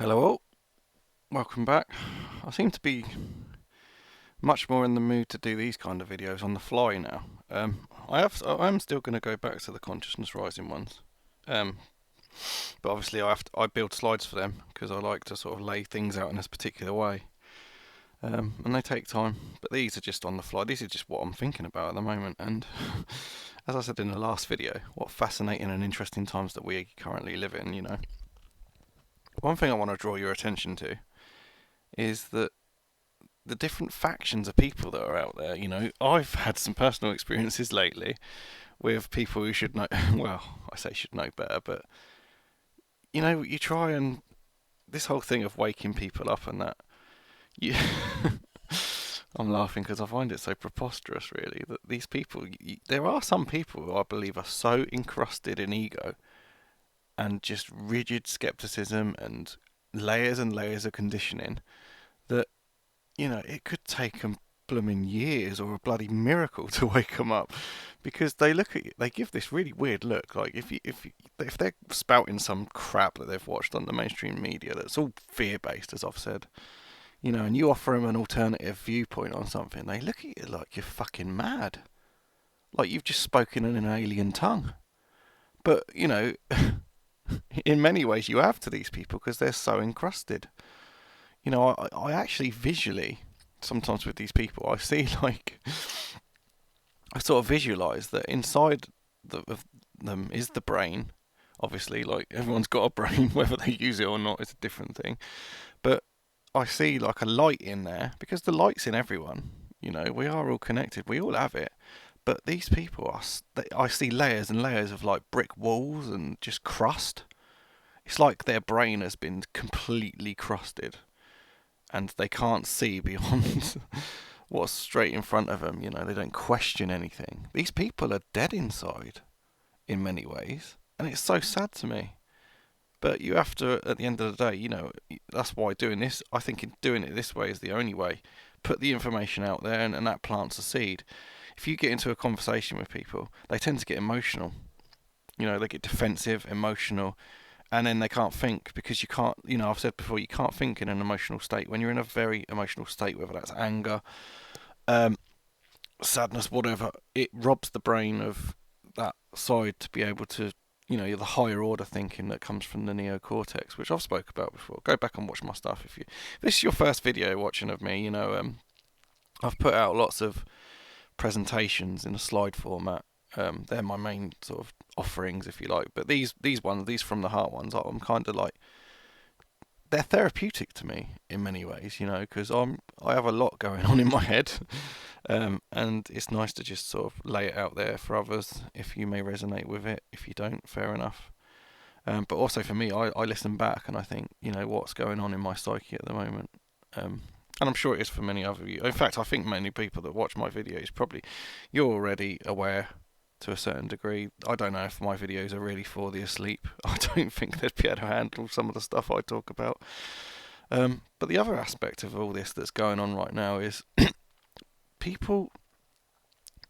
Hello all, welcome back. I seem to be much more in the mood to do these kind of videos on the fly now. I'm still going to go back to the consciousness rising ones, um, but obviously I build slides for them because I like to sort of lay things out in this particular way, and they take time. But these are just on the fly. These are just what I'm thinking about at the moment. And as I said in the last video, what fascinating and interesting times that we currently live in. One thing I want to draw your attention to is that the different factions of people that are out there. I've had some personal experiences lately with people who should know. Well, I say should know better, but you try and this whole thing of waking people up and that. You, I'm laughing because I find it so preposterous, really, that these people. There are some people who I believe are so encrusted in ego and just rigid skepticism and layers of conditioning that it could take them blooming years or a bloody miracle to wake them up, because they look at you, they give this really weird look. Like if they're spouting some crap that they've watched on the mainstream media that's all fear based, as I've said, and you offer them an alternative viewpoint on something, they look at you like you're fucking mad, like you've just spoken in an alien tongue. But in many ways you have to these people because they're so encrusted. I actually visually, sometimes with these people, I see like, I sort of visualize that inside of them is the brain. Obviously, like everyone's got a brain, whether they use it or not is a different thing. But I see like a light in there because the light's in everyone. We are all connected. We all have it. But these people I see layers and layers of like brick walls and just crust. It's like their brain has been completely crusted and they can't see beyond what's straight in front of them. They don't question anything. These people are dead inside in many ways, and it's so sad to me. But you have to, at the end of the day, that's why doing this, I think doing it this way is the only way. Put the information out there, and that plants a seed. If you get into a conversation with people, they tend to get emotional. They get defensive, emotional, and then they can't think because you can't. I've said before, you can't think in an emotional state. When you're in a very emotional state, whether that's anger, um, sadness, whatever, it robs the brain of that side to be able to, the higher order thinking that comes from the neocortex, which I've spoke about before. Go back and watch my stuff if this is your first video watching of me. I've put out lots of presentations in a slide format. They're my main sort of offerings, if you like. But these from the heart ones, I'm kind of like, they're therapeutic to me in many ways, because I have a lot going on in my head, and it's nice to just sort of lay it out there for others. If you may resonate with it, if you don't, fair enough. But also for me, I listen back and I think, what's going on in my psyche at the moment, and I'm sure it is for many other you. In fact, I think many people that watch my videos probably you're already aware to a certain degree. I don't know if my videos are really for the asleep. I don't think they'd be able to handle some of the stuff I talk about. But the other aspect of all this that's going on right now is people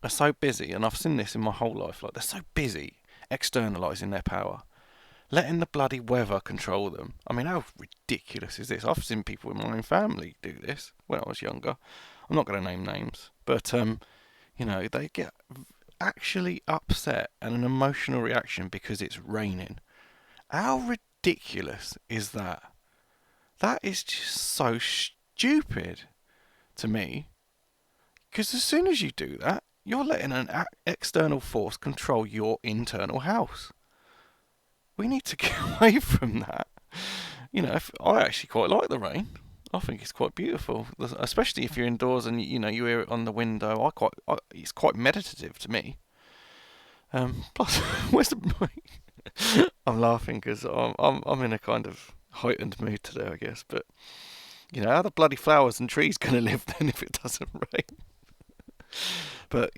are so busy, and I've seen this in my whole life, like they're so busy externalizing their power, letting the bloody weather control them. I mean, how ridiculous is this? I've seen people in my own family do this when I was younger. I'm not going to name names, but they get actually upset and an emotional reaction because it's raining. How ridiculous is that? That is just so stupid to me. Because as soon as you do that, you're letting an external force control your internal house. We need to get away from that. I actually quite like the rain. I think it's quite beautiful, especially if you're indoors and you hear it on the window. It's quite meditative to me. Plus, where's the? I'm laughing because I'm in a kind of heightened mood today, I guess. But how the bloody flowers and trees gonna live then if it doesn't rain? But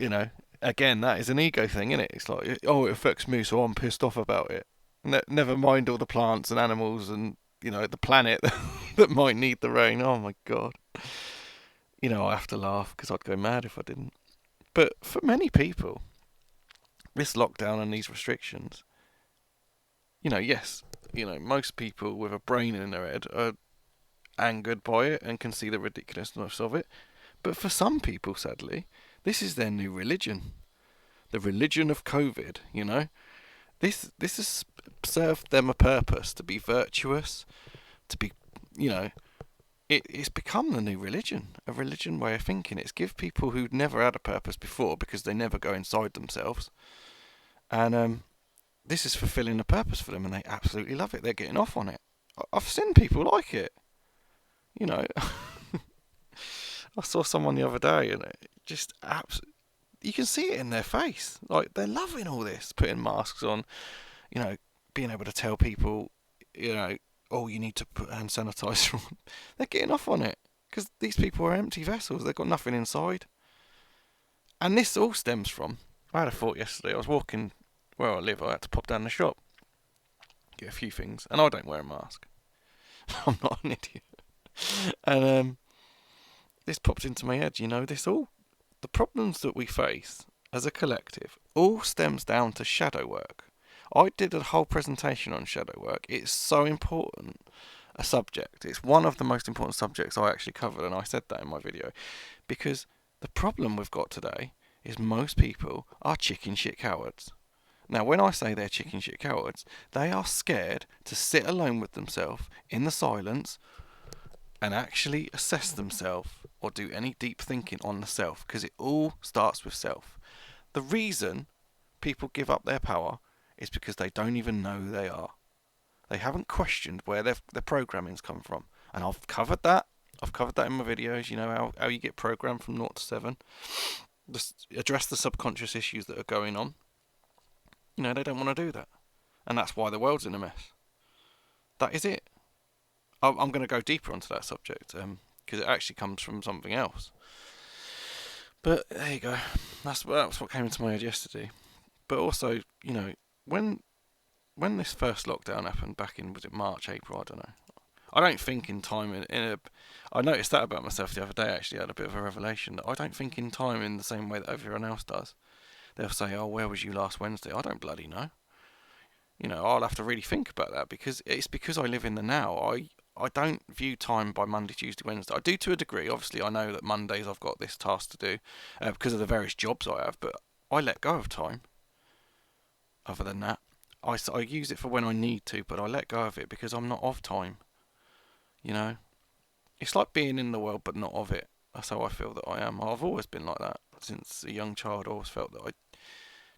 again, that is an ego thing, isn't it? It's like, oh, it affects me, so I'm pissed off about it. Never mind all the plants and animals and the planet that might need the rain. Oh my god. I have to laugh because I'd go mad if I didn't. But for many people, this lockdown and these restrictions, yes, most people with a brain in their head are angered by it and can see the ridiculousness of it. But for some people, sadly, this is their new religion. The religion of COVID, This has served them a purpose to be virtuous, to be, it's become the new religion, a religion way of thinking. It's give people who'd never had a purpose before because they never go inside themselves. And this is fulfilling a purpose for them, and they absolutely love it. They're getting off on it. I've seen people like it. I saw someone the other day, and it just you can see it in their face. Like, they're loving all this, putting masks on, being able to tell people, oh, you need to put hand sanitizer on. They're getting off on it because these people are empty vessels. They've got nothing inside. And this all stems from, I had a thought yesterday. I was walking where I live. I had to pop down the shop, get a few things, and I don't wear a mask. I'm not an idiot. And this popped into my head, the problems that we face as a collective all stems down to shadow work. I did a whole presentation on shadow work. It's so important a subject. It's one of the most important subjects I actually covered, and I said that in my video. Because the problem we've got today is most people are chicken shit cowards. Now, when I say they're chicken shit cowards, they are scared to sit alone with themselves in the silence and actually assess themselves or do any deep thinking on the self, because it all starts with self. The reason people give up their power is because they don't even know who they are. They haven't questioned where their programming's come from. And I've covered that. I've covered that in my videos, how you get programmed from 0 to 7. Just address the subconscious issues that are going on. They don't want to do that. And that's why the world's in a mess. That is it. I'm going to go deeper onto that subject, because it actually comes from something else. But there you go. That's what came into my head yesterday. But also, when this first lockdown happened back in, was it March, April? I don't know. I don't think in time I noticed that about myself the other day. Actually, I had a bit of a revelation that I don't think in time in the same way that everyone else does. They'll say, "Oh, where was you last Wednesday?" I don't bloody know. I'll have to really think about that, because I live in the now. I don't view time by Monday, Tuesday, Wednesday. I do to a degree. Obviously, I know that Mondays I've got this task to do because of the various jobs I have, but I let go of time. Other than that, I use it for when I need to, but I let go of it because I'm not of time. It's like being in the world but not of it. That's how I feel that I am. I've always been like that. Since a young child, I always felt that I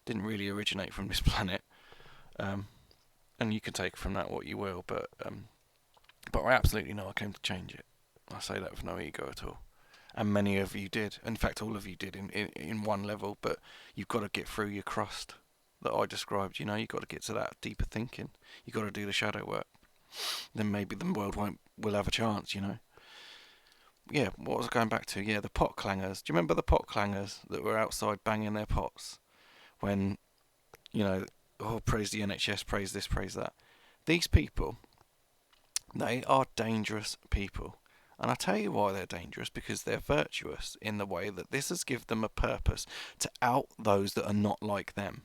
didn't really originate from this planet. And you can take from that what you will, but I absolutely know I came to change it. I say that with no ego at all. And many of you did. In fact, all of you did in one level, but you've got to get through your crust that I described. You've got to get to that deeper thinking. You've got to do the shadow work. Then maybe the world will have a chance, Yeah, what was I going back to? Yeah, the pot clangers. Do you remember the pot clangers that were outside banging their pots? When, oh, praise the NHS, praise this, praise that. These people, they are dangerous people. And I tell you why they're dangerous, because they're virtuous in the way that this has given them a purpose to out those that are not like them.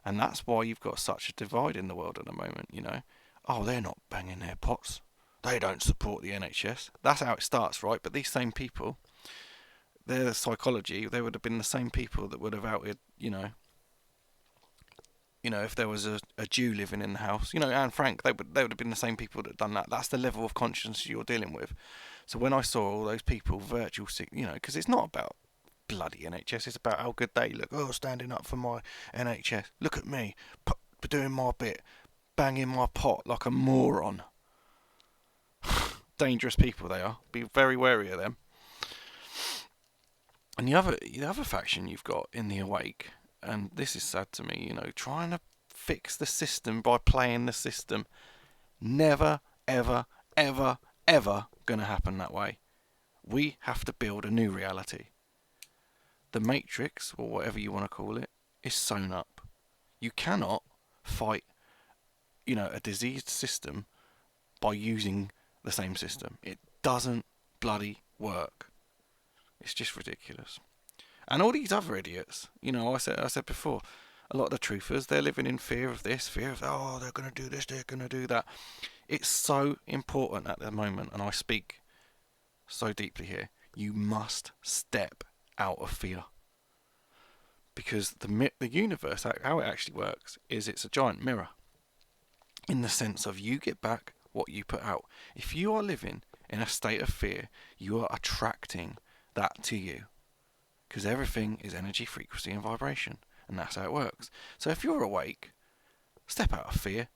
And that's why you've got such a divide in the world at the moment, Oh, they're not banging their pots. They don't support the NHS. That's how it starts, right? But these same people, their psychology, they would have been the same people that would have outed, if there was a Jew living in the house, Anne Frank, they would have been the same people that had done that. That's the level of conscience you're dealing with. So when I saw all those people virtual sick, because it's not about bloody NHS, it's about how good they look. Oh, standing up for my NHS. Look at me, doing my bit, banging my pot like a moron. Dangerous people they are. Be very wary of them. And the other faction you've got in the Awake, and this is sad to me, trying to fix the system by playing the system. Never, ever, ever, ever gonna happen that way. We have to build a new reality. The Matrix, or whatever you want to call it, is sewn up. You cannot fight, a diseased system by using the same system. It doesn't bloody work. It's just ridiculous. And all these other idiots, I said before, A lot of the truthers, they're living in fear of this, fear of, oh, they're going to do this, they're going to do that. It's so important at the moment, and I speak so deeply here. You must step out of fear. Because the universe, how it actually works, is it's a giant mirror. In the sense of you get back what you put out. If you are living in a state of fear, you are attracting that to you. Because everything is energy, frequency, and vibration. And that's how it works. So if you're awake, step out of fear.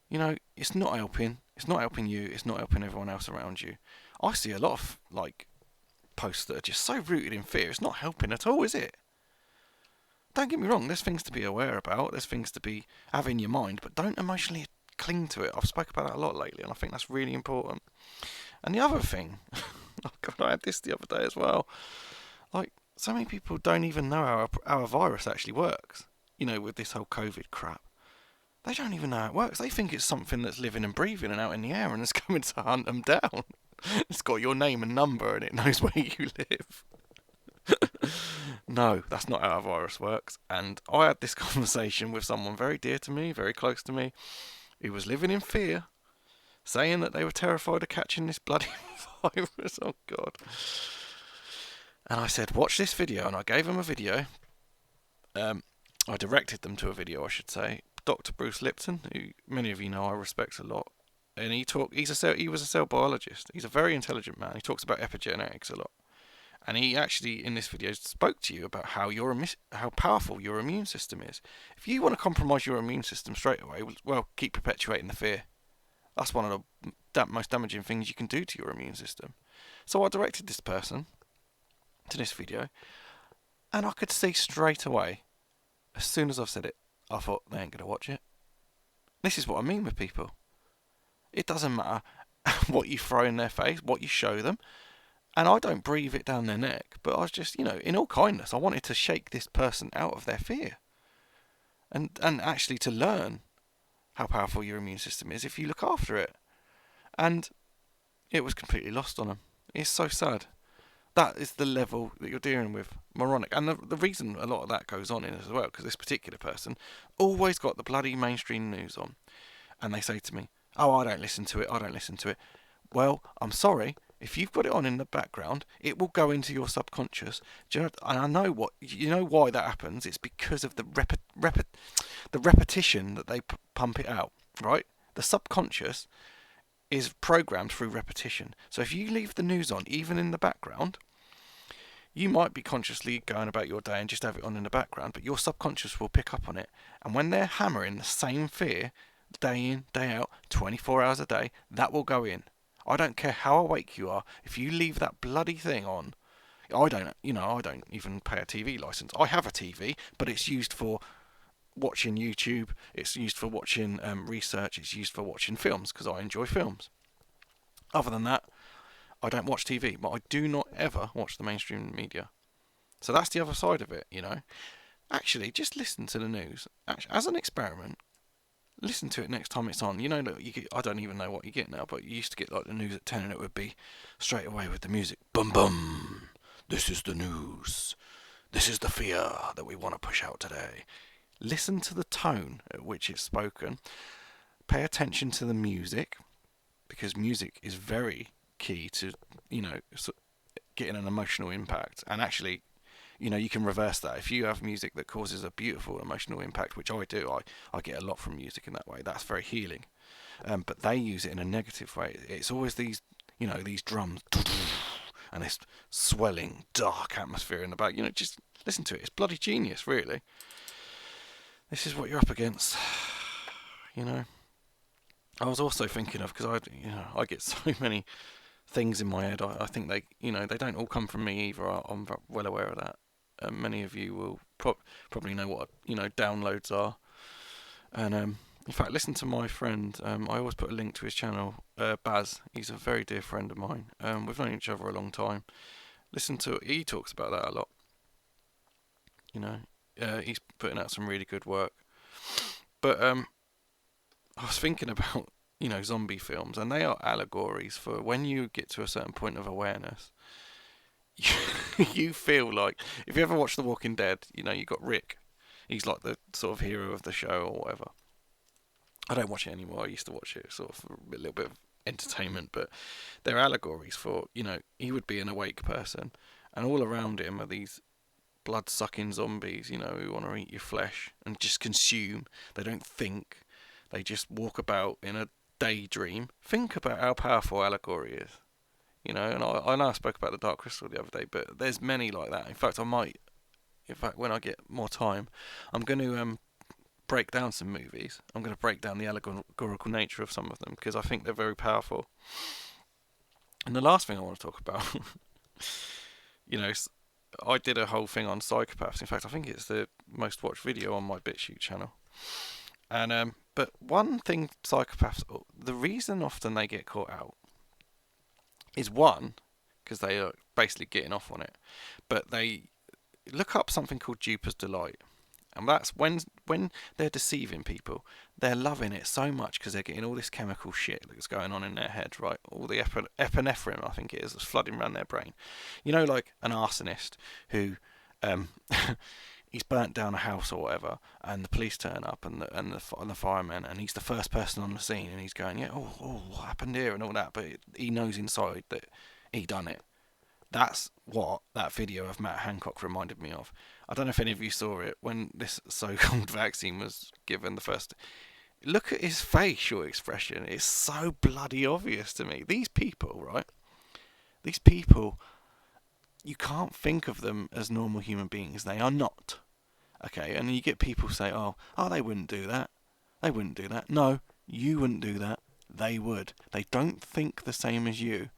You know, it's not helping. It's not helping you. It's not helping everyone else around you. I see a lot of, posts that are just so rooted in fear. It's not helping at all, is it? Don't get me wrong, there's things to be aware about, there's things to have in your mind, but don't emotionally cling to it. I've spoken about that a lot lately, and I think that's really important. And the other thing, oh God, I had this the other day as well. So many people don't even know how a virus actually works. You know, with this whole COVID crap. They don't even know how it works. They think it's something that's living and breathing and out in the air and it's coming to hunt them down. It's got your name and number and it knows where you live. No, that's not how a virus works. And I had this conversation with someone very dear to me, very close to me, who was living in fear, saying that they were terrified of catching this bloody virus. Oh God. And I said, watch this video, and I gave them a video. I directed them to a video, I should say. Dr. Bruce Lipton, who many of you know I respect a lot, and he was a cell biologist. He's a very intelligent man. He talks about epigenetics a lot. And he actually, in this video, spoke to you about how powerful your immune system is. If you want to compromise your immune system straight away, well, keep perpetuating the fear. That's one of the most damaging things you can do to your immune system. So I directed this person to this video, and I could see straight away, as soon as I've said it, I thought, they ain't going to watch it. This is what I mean with people. It doesn't matter what you throw in their face, what you show them. And I don't breathe it down their neck, but I was just, in all kindness, I wanted to shake this person out of their fear. And actually to learn how powerful your immune system is if you look after it. And it was completely lost on them. It's so sad. That is the level that you're dealing with. Moronic. And the reason a lot of that goes on in as well, because this particular person always got the bloody mainstream news on. And they say to me, oh, I don't listen to it. Well, I'm sorry. If you've got it on in the background, it will go into your subconscious. And I know why that happens. It's because of the repetition that they pump it out, right? The subconscious is programmed through repetition. So if you leave the news on, even in the background, you might be consciously going about your day and just have it on in the background, but your subconscious will pick up on it. And when they're hammering the same fear, day in, day out, 24 hours a day, that will go in. I don't care how awake you are. If you leave that bloody thing on, I don't even pay a TV license. I have a TV, but it's used for watching YouTube. It's used for watching research. It's used for watching films because I enjoy films. Other than that, I don't watch TV, but I do not ever watch the mainstream media. So that's the other side of it, Actually, just listen to the news. As an experiment, listen to it next time it's on. I don't even know what you get now, but you used to get the news at 10 and it would be straight away with the music. Bum bum. This is the news. This is the fear that we want to push out today. Listen to the tone at which it's spoken. Pay attention to the music, because music is very key to, getting an emotional impact. And actually, you can reverse that. If you have music that causes a beautiful emotional impact, which I do, I get a lot from music in that way. That's very healing. But they use it in a negative way. It's always these drums and this swelling, dark atmosphere in the back. Just listen to it. It's bloody genius, really. This is what you're up against. I was also thinking of, because I get so many things in my head. I think they don't all come from me either. I'm well aware of that. Many of you will probably know what downloads are. And in fact, listen to my friend. I always put a link to his channel. Baz. He's a very dear friend of mine. We've known each other a long time. He talks about that a lot. He's putting out some really good work. But I was thinking about zombie films, and they are allegories for when you get to a certain point of awareness. You feel like, if you ever watch The Walking Dead, you got Rick, He's like the sort of hero of the show or whatever. I don't watch it anymore. I used to watch it sort of for a little bit of entertainment, but they're allegories for, he would be an awake person, and all around him are these blood-sucking zombies, who want to eat your flesh and just consume. They don't think. They just walk about in a daydream. Think about how powerful allegory is. And I know I spoke about the Dark Crystal the other day, but there's many like that. In fact, when I get more time, I'm going to break down some movies. I'm going to break down the allegorical nature of some of them because I think they're very powerful. And the last thing I want to talk about, I did a whole thing on psychopaths. In fact, I think it's the most watched video on my BitChute channel. And but one thing psychopaths, the reason often they get caught out is one, because they are basically getting off on it, but they look up something called Duper's Delight. And that's when they're deceiving people, they're loving it so much because they're getting all this chemical shit that's going on in their head, right? All the epinephrine, I think it is, that's flooding around their brain. Like an arsonist who, he's burnt down a house or whatever, and the police turn up and the firemen, and he's the first person on the scene, and he's going, yeah, what happened here and all that, but he knows inside that he done it. That's what that video of Matt Hancock reminded me of. I don't know if any of you saw it when this so-called vaccine was given the first. Look at his facial expression. It's so bloody obvious to me. These people, right? These people, you can't think of them as normal human beings. They are not. Okay, and you get people say, oh, they wouldn't do that. They wouldn't do that. No, you wouldn't do that. They would. They don't think the same as you.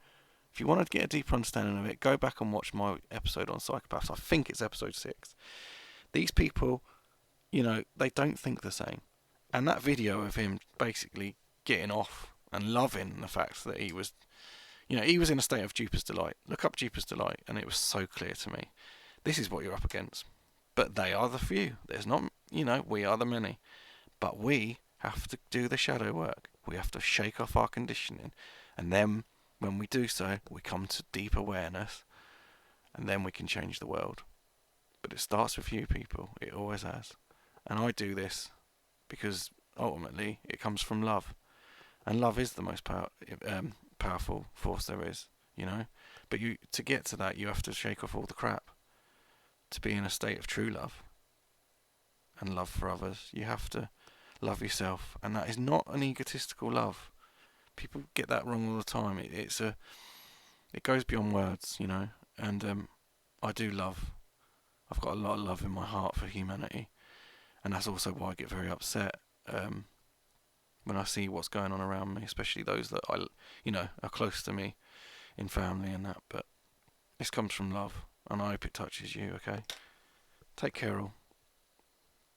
If you want to get a deeper understanding of it, go back and watch my episode on psychopaths. I think it's episode 6. These people, they don't think the same. And that video of him basically getting off and loving the fact that he was in a state of Duper's Delight. Look up Duper's Delight, and it was so clear to me. This is what you're up against. But they are the few. There's not, we are the many. But we have to do the shadow work. We have to shake off our conditioning. And then when we do so, we come to deep awareness, and then we can change the world. But it starts with you people. It always has. And I do this because ultimately it comes from love. And love is the most powerful force there is, But to get to that, you have to shake off all the crap. To be in a state of true love and love for others, you have to love yourself. And that is not an egotistical love. People get that wrong all the time. It goes beyond words, And I do love. I've got a lot of love in my heart for humanity, and that's also why I get very upset when I see what's going on around me, especially those that are close to me in family and that. But this comes from love, and I hope it touches you. Okay, take care all.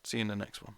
See you in the next one.